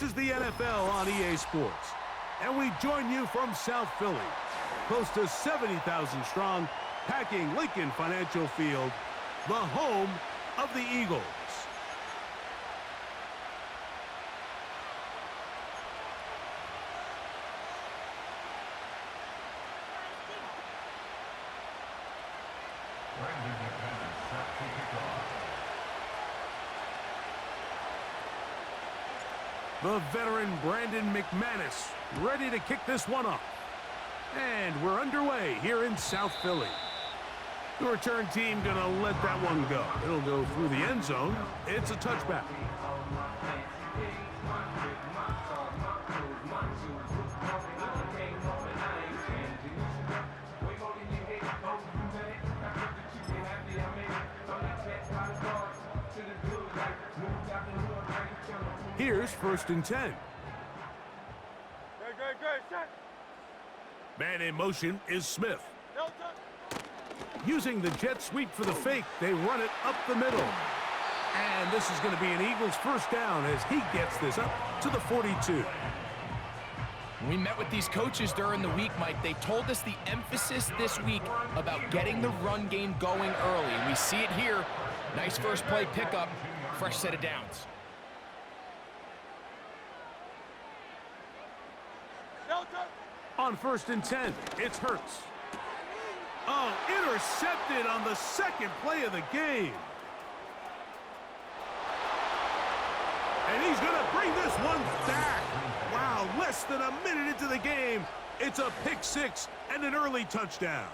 is the NFL on EA Sports, and we join you from South Philly, close to 70,000 strong, packing Lincoln Financial Field, the home of the Eagles. The veteran Brandon McManus ready to kick this one off. And we're underway here in South Philly. The return team gonna let that one go. It'll go through the end zone. It's a touchback. Here's 1st and 10. Man in motion is Smith. Using the jet sweep for the fake, they run it up the middle. And this is going to be an Eagles first down as he gets this up to the 42. We met with these coaches during the week, Mike. They told us the emphasis this week about getting the run game going early. We see it here. Nice first play pickup, fresh set of downs. On 1st and 10, it's Hurts. Oh, intercepted on the second play of the game. And he's going to bring this one back. Wow, less than a minute into the game. It's a pick six and an early touchdown.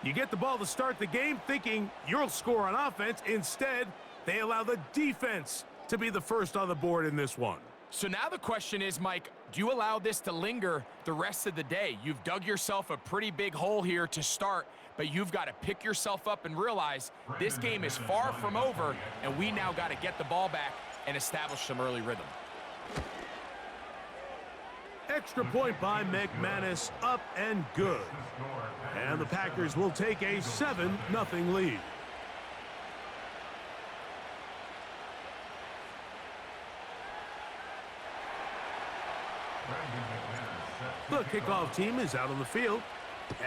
You get the ball to start the game thinking you'll score on offense. Instead, they allow the defense to be the first on the board in this one. So now the question is, Mike, do you allow this to linger the rest of the day? You've dug yourself a pretty big hole here to start, but you've got to pick yourself up and realize this game is far from over, and we now got to get the ball back and establish some early rhythm. Extra point by McManus, up and good. And the Packers will take a 7-0 lead. The kickoff team is out on the field,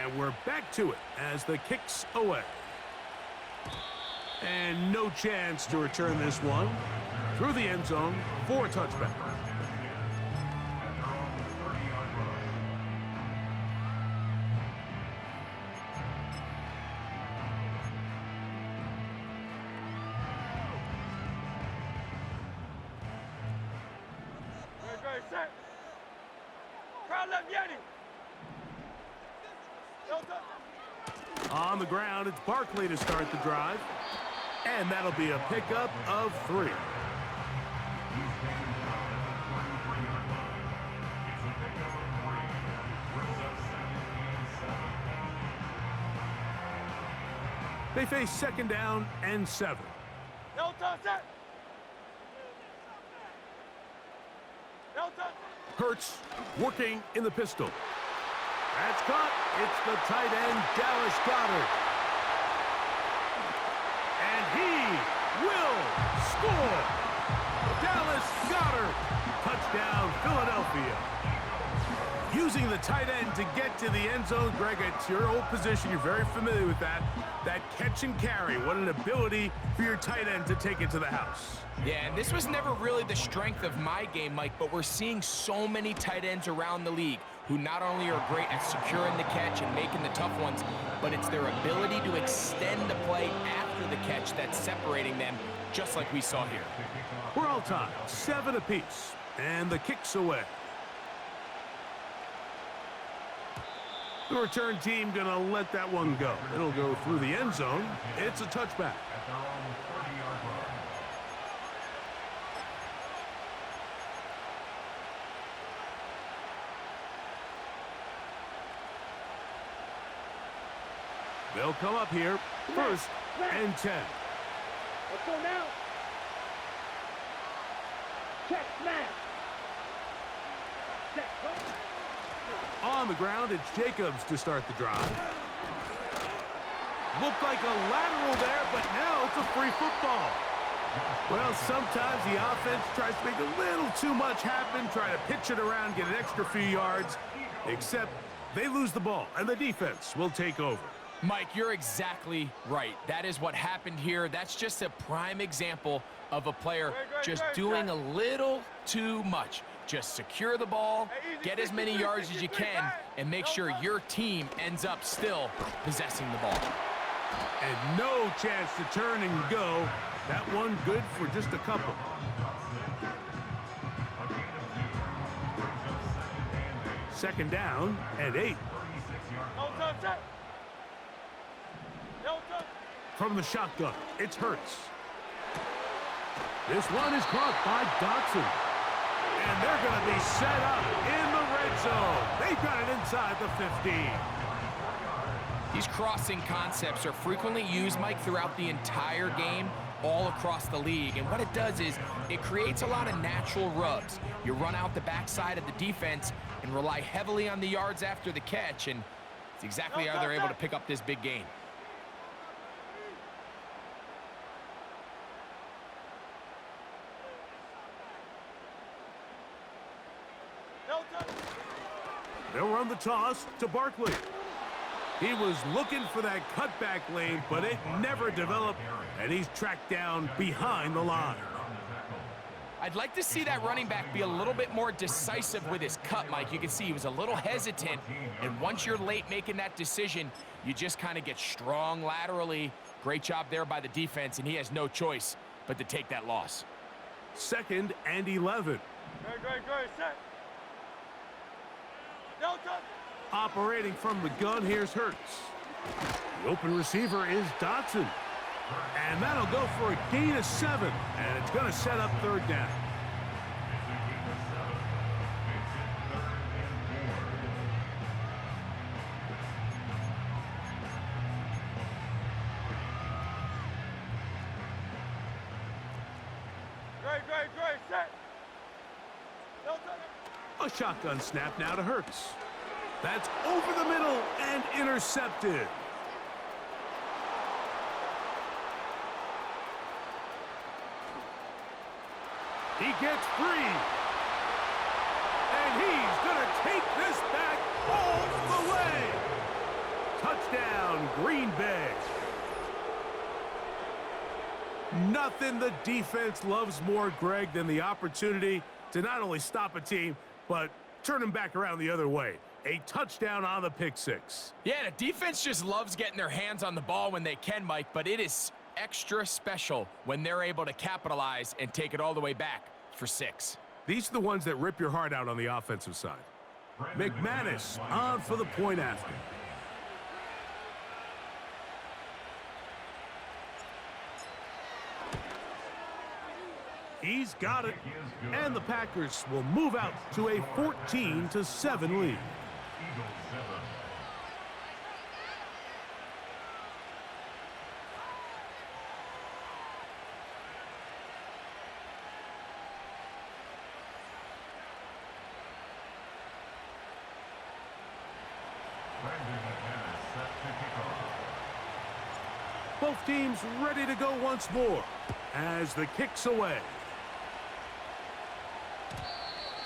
and we're back to it as the kick's away. And no chance to return this one through the end zone for a touchback. On the ground, it's Barkley to start the drive. And that'll be a pickup of 3. They face 2nd down and 7. Hurts working in the pistol. That's caught. It's the tight end, Dallas Goedert. And he will score. Dallas Goedert. Touchdown, Philadelphia. Using the tight end to get to the end zone. Greg, it's your old position. You're very familiar with that. That catch and carry. What an ability for your tight end to take it to the house. Yeah, and this was never really the strength of my game, Mike, but we're seeing so many tight ends around the league who not only are great at securing the catch and making the tough ones, but it's their ability to extend the play after the catch that's separating them, just like we saw here. We're all tied, 7 apiece, and the kick's away. The return team gonna let that one go. It'll go through the end zone. It's a touchback. They'll come up here, 1st and 10. Let's go now. Check, smash. Check, On the ground, it's Jacobs to start the drive. Looked like a lateral there, but now it's a free football. Well, sometimes the offense tries to make a little too much happen, try to pitch it around, get an extra few yards, except they lose the ball, and the defense will take over. Mike, you're exactly right. That is what happened here. That's just a prime example of a player just doing a little too much. Just secure the ball, get as many yards as you can, and make sure your team ends up still possessing the ball. And no chance to turn and go. That one good for just a couple. Second down and 8. From the shotgun, it's Hurts. This one is caught by Dotson. And they're going to be set up in the red zone. They've got it inside the 15. These crossing concepts are frequently used, Mike, throughout the entire game, all across the league. And what it does is it creates a lot of natural rubs. You run out the backside of the defense and rely heavily on the yards after the catch, and it's exactly how they're able to pick up this big gain. They'll run the toss to Barkley. He was looking for that cutback lane, but it never developed, and he's tracked down behind the line. I'd like to see that running back be a little bit more decisive with his cut, Mike. You can see he was a little hesitant, and once you're late making that decision, you just kind of get strong laterally. Great job there by the defense, and he has no choice but to take that loss. Second and 11. Great, set. No touch. Operating from the gun, here's Hurts. The open receiver is Dotson. And that'll go for a gain of 7. And it's going to set up third down. Great, set. No touch. A shotgun snap now to Hurts. That's over the middle and intercepted. He gets free. And he's going to take this back all the way. Touchdown, Green Bay. Nothing the defense loves more, Greg, than the opportunity to not only stop a team, but turn them back around the other way. A touchdown on the pick six. Yeah, the defense just loves getting their hands on the ball when they can, Mike, but it is extra special when they're able to capitalize and take it all the way back for 6. These are the ones that rip your heart out on the offensive side. McManus on for the point after. He's got it, and the Packers will move out to a 14-7 lead. Both teams ready to go once more as the kick's away.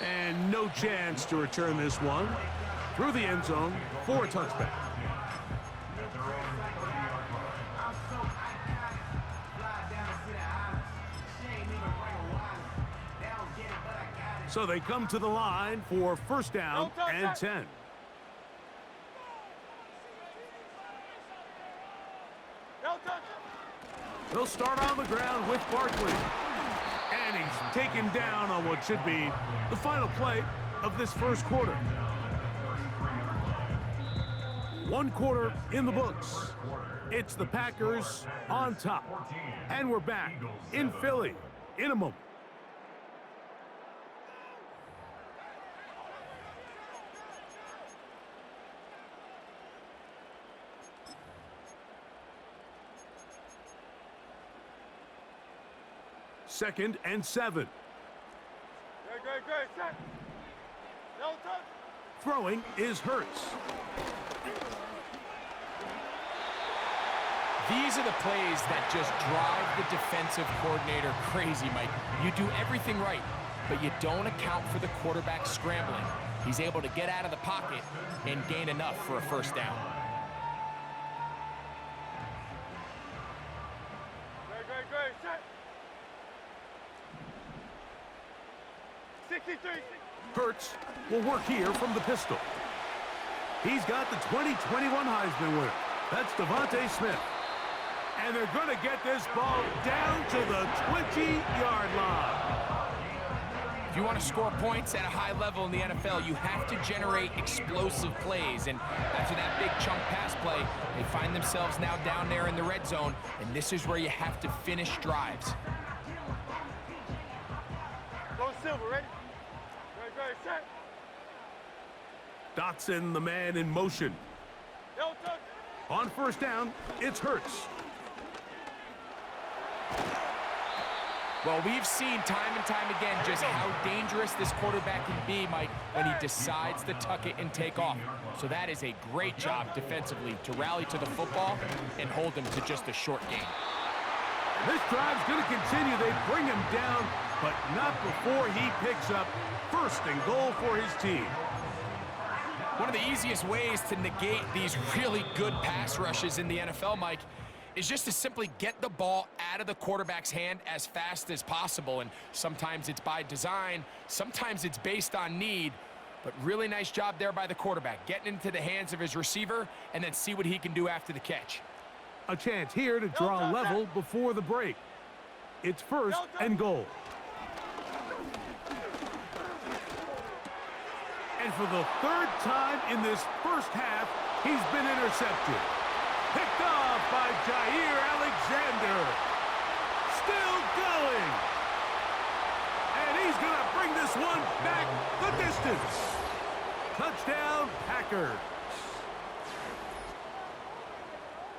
And no chance to return this one through the end zone for a touchback. So they come to the line for first down and 10. They'll start on the ground with Barkley. And he's taken down on what should be the final play of this first quarter. One quarter in the books. It's the Packers on top. And we're back in Philly in a moment. Second and 7. Great, set. No touch. Throwing is Hurts. These are the plays that just drive the defensive coordinator crazy, Mike. You do everything right, but you don't account for the quarterback scrambling. He's able to get out of the pocket and gain enough for a first down. Great, set. 63. Hurts will work here from the pistol. He's got the 2021 Heisman winner. That's Devontae Smith. And they're going to get this ball down to the 20-yard line. If you want to score points at a high level in the NFL, you have to generate explosive plays. And after that big chunk pass play, they find themselves now down there in the red zone. And this is where you have to finish drives. Go Silver, ready? Great, set. Dotson, the man in motion. Don't touch. On first down, it's Hurts. Well, we've seen time and time again just how dangerous this quarterback can be, Mike, when he decides to tuck it and take off. So that is a great job defensively to rally to the football and hold him to just a short gain. This drive's going to continue. They bring him down, but not before he picks up first and goal for his team. One of the easiest ways to negate these really good pass rushes in the NFL, Mike, is just to simply get the ball out of the quarterback's hand as fast as possible. And sometimes it's by design, sometimes it's based on need, but really nice job there by the quarterback, getting into the hands of his receiver and then see what he can do after the catch. A chance here to draw level before the break. It's first and goal. And for the third time in this first half, he's been intercepted. Picked off by Jair Alexander. Still going. And he's going to bring this one back the distance. Touchdown, Packers.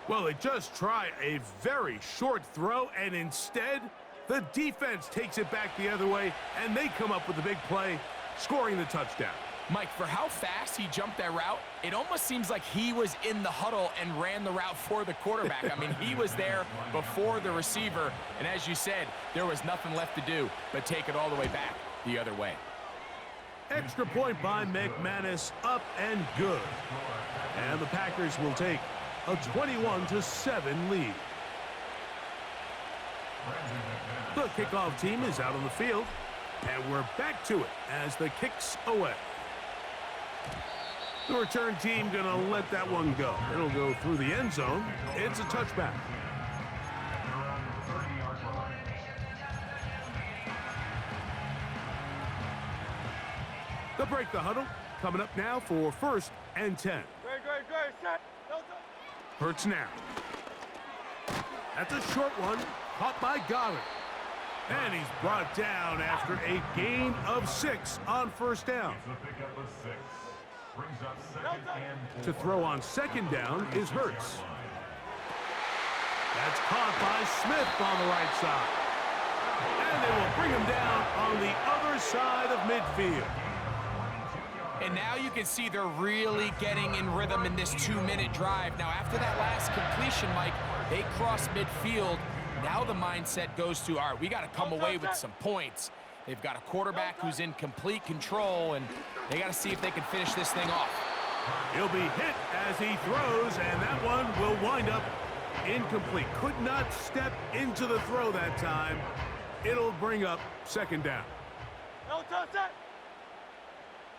Well, they just try a very short throw, and instead, the defense takes it back the other way, and they come up with a big play, scoring the touchdown. Mike, for how fast he jumped that route, it almost seems like he was in the huddle and ran the route for the quarterback. I mean, he was there before the receiver, and as you said, there was nothing left to do but take it all the way back the other way. Extra point by McManus, up and good. And the Packers will take a 21-7 lead. The kickoff team is out on the field, and we're back to it as the kick's away. The return team gonna let that one go. It'll go through the end zone. It's a touchback. They'll break the huddle. Coming up now for first and 10. Great, set. Don't touch. Hurts now. That's a short one. Caught by Goddard. And he's brought down after a gain of 6 on first down. To throw on second down is Hurts. That's caught by Smith on the right side. And they will bring him down on the other side of midfield. And now you can see they're really getting in rhythm in this 2-minute drive. Now, after that last completion, Mike, they cross midfield. Now the mindset goes to, all right, we got to come away with some points. They've got a quarterback who's in complete control, and they got to see if they can finish this thing off. He'll be hit as he throws, and that one will wind up incomplete. Could not step into the throw that time. It'll bring up second down. Don't touch that.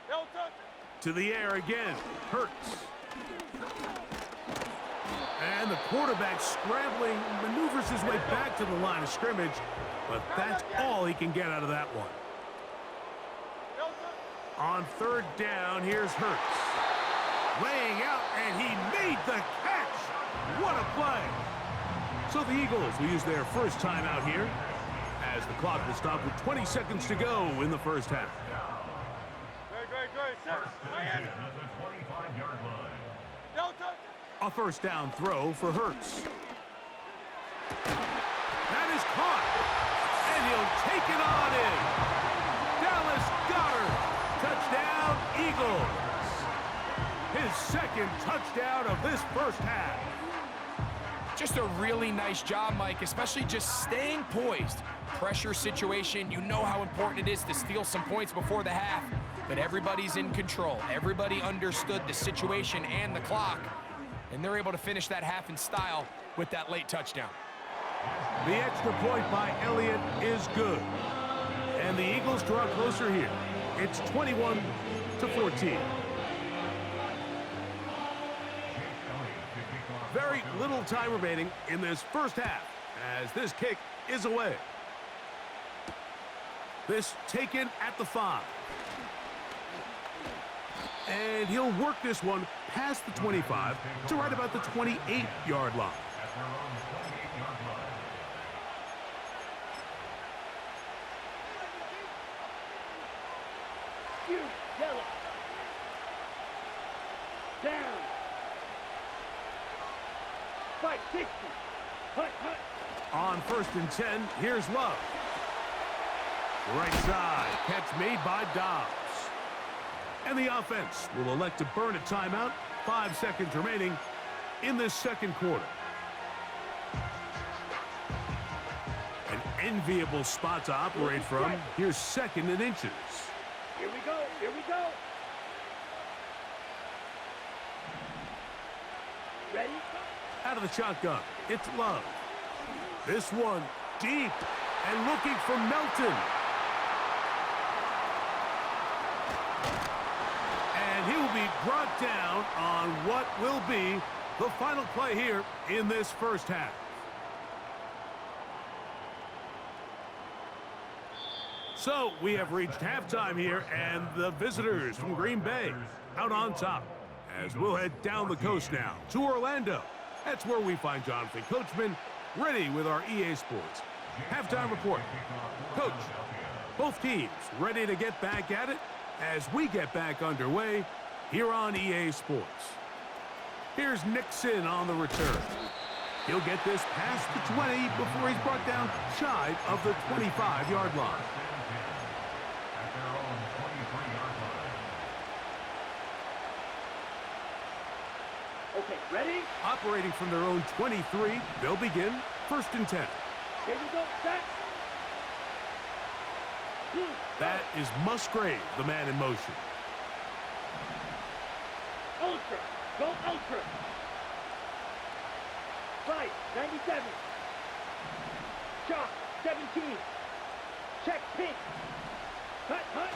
Don't touch it. To the air again. Hurts. And the quarterback scrambling, maneuvers his way back to the line of scrimmage, but that's all he can get out of that one. On third down, here's Hurts. Laying out, and he made the catch. What a play. So the Eagles will use their first time out here as the clock will stop with 20 seconds to go in the first half. Great, set. Miami. Don't touch it. A first down throw for Hurts. That is caught. And he'll take it on in. Dallas Goedert. Touchdown, Eagles. His second touchdown of this first half. Just a really nice job, Mike, especially just staying poised. Pressure situation, you know how important it is to steal some points before the half, but everybody's in control. Everybody understood the situation and the clock, and they're able to finish that half in style with that late touchdown. The extra point by Elliott is good. And the Eagles draw closer here. It's 21-14. Very little time remaining in this first half as this kick is away. This taken at the 5. And he'll work this one past the 25 to right about the 28-yard line. Yellow. Down. 560. Hut, hut. On 1st and 10, here's Love. Right side, catch made by Dobbs. And the offense will elect to burn a timeout. 5 seconds remaining in this second quarter. An enviable spot to operate from. Here's 2nd and inches. Here we go. Here we go. Ready? Out of the shotgun, it's Love. This one deep and looking for Melton. And he will be brought down on what will be the final play here in this first half. So we have reached halftime here, and the visitors from Green Bay out on top. As we'll head down the coast now to Orlando. That's where we find Jonathan Coachman ready with our EA Sports halftime report. Coach, both teams ready to get back at it as we get back underway here on EA Sports. Here's Nixon on the return. He'll get this past the 20 before he's brought down shy of the 25-yard line. Okay, ready? Operating from their own 23, they'll begin 1st and 10. Here we go, set. That is Musgrave, the man in motion. Ultra. Go ultra. Right, 97. Chop, 17. Check pink. Hut, hut.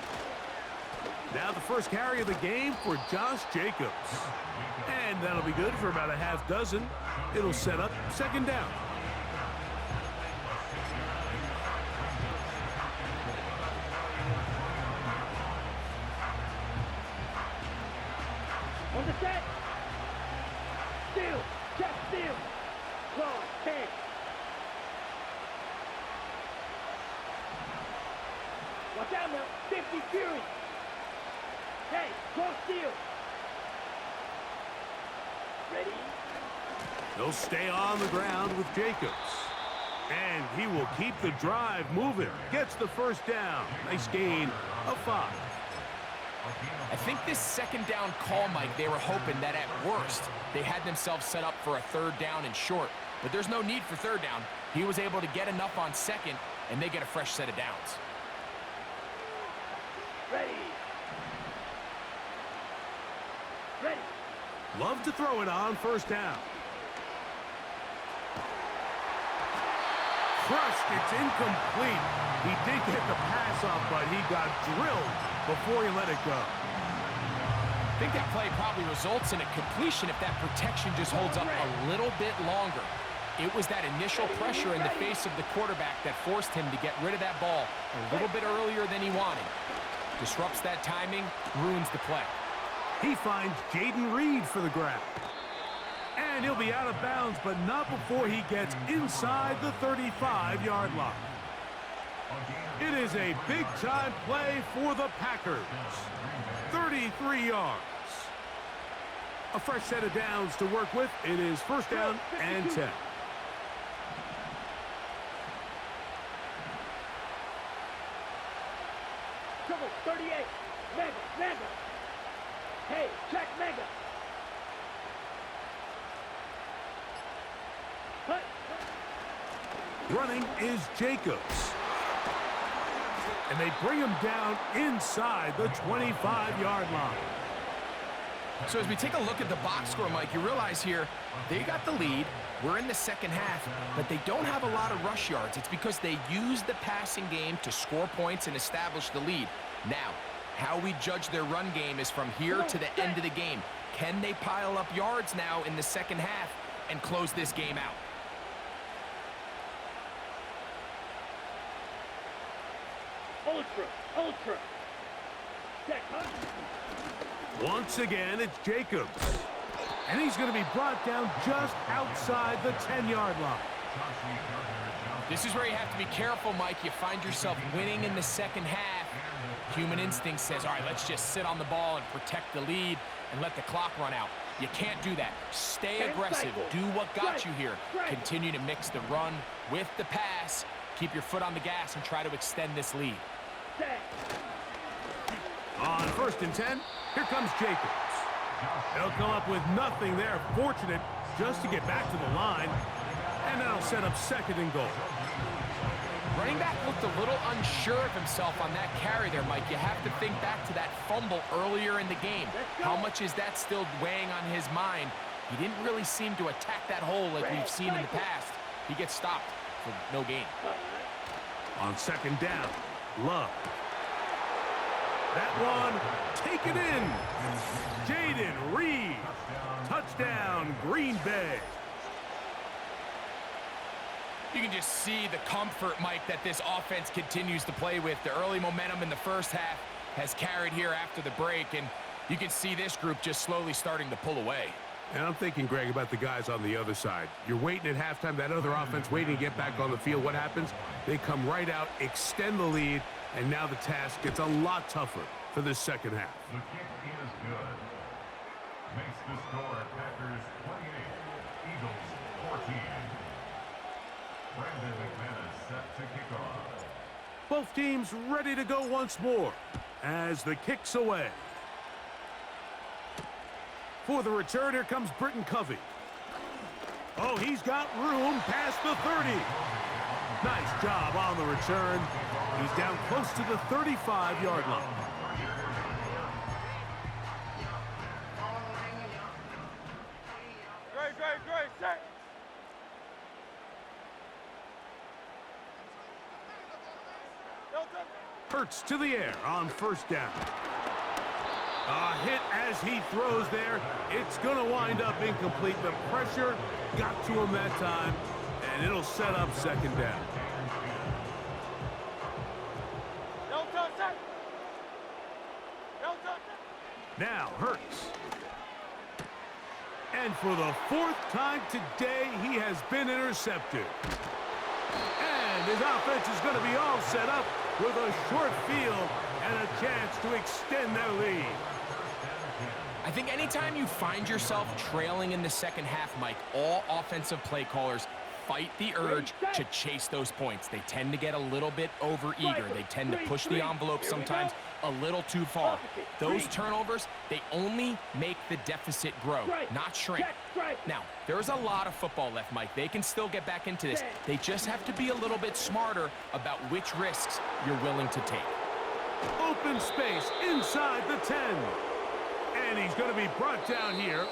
Now the first carry of the game for Josh Jacobs. And that'll be good for about a half dozen. It'll set up 2nd down. On the set. Steal. Check steal. Claw, 10. Watch out now. 50 Fury. Hey, close steal. Ready? They'll stay on the ground with Jacobs. And he will keep the drive moving. Gets the 1st down. Nice gain of 5. I think this 2nd down call, Mike, they were hoping that at worst they had themselves set up for a 3rd down and short. But there's no need for 3rd down. He was able to get enough on 2nd, and they get a fresh set of downs. Ready. Ready. Love to throw it on 1st down. Crushed, it's incomplete. He did get the pass off, but he got drilled before he let it go. I think that play probably results in a completion if that protection just holds up a little bit longer. It was that initial pressure in the face of the quarterback that forced him to get rid of that ball a little bit earlier than he wanted. Disrupts that timing, ruins the play. He finds Jaden Reed for the grab. And he'll be out of bounds, but not before he gets inside the 35-yard line. It is a big-time play for the Packers. 33 yards. A fresh set of downs to work with. It is 1st down and 10. Trouble, 38. Mega, mega. Hey, check mega. Running is Jacobs. And they bring him down inside the 25-yard line. So as we take a look at the box score, Mike, you realize here they got the lead. We're in the second half, but they don't have a lot of rush yards. It's because they use the passing game to score points and establish the lead. Now, how we judge their run game is from here to the end of the game. Can they pile up yards now in the second half and close this game out? Ultra. Check, huh? Once again, it's Jacobs. And he's going to be brought down just outside the 10-yard line. This is where you have to be careful, Mike. You find yourself winning in the second half. Human instinct says, all right, let's just sit on the ball and protect the lead and let the clock run out. You can't do that. Stay aggressive. Do what got you here. Continue to mix the run with the pass. Keep your foot on the gas and try to extend this lead. On 1st and 10, here comes Jacobs. They'll come up with nothing there. Fortunate just to get back to the line. And that'll set up 2nd and goal. Running back looked a little unsure of himself on that carry there, Mike. You have to think back to that fumble earlier in the game. How much is that still weighing on his mind? He didn't really seem to attack that hole like we've seen in the past. He gets stopped for no gain. On 2nd down, Love. That one taken in. Jaden Reed. Touchdown, Green Bay. You can just see the comfort, Mike, that this offense continues to play with. The early momentum in the first half has carried here after the break, and you can see this group just slowly starting to pull away. And I'm thinking, Greg, about the guys on the other side. You're waiting at halftime, that other offense waiting to get back on the field. What happens? They come right out, extend the lead, and now the task gets a lot tougher for this second half. The kick is good. Makes the score Packers 28, Eagles 14. Brandon McManus set to kick off. Both teams ready to go once more as the kick's away. For the return, here comes Britton Covey. Oh, he's got room past the 30. Nice job on the return. He's down close to the 35-yard line. Great, set. Hurts to the air on 1st down. A hit as he throws there. It's going to wind up incomplete. The pressure got to him that time, and it'll set up 2nd down. Now Hurts. And for the 4th time today, he has been intercepted. And his offense is going to be all set up with a short field and a chance to extend their lead. I think anytime you find yourself trailing in the second half, Mike, all offensive play callers fight the urge to chase those points. They tend to get a little bit over-eager. They tend to push the envelope sometimes a little too far. Those turnovers, they only make the deficit grow, not shrink. Now, there's a lot of football left, Mike. They can still get back into this. They just have to be a little bit smarter about which risks you're willing to take. Open space inside the 10. And he's going to be brought down here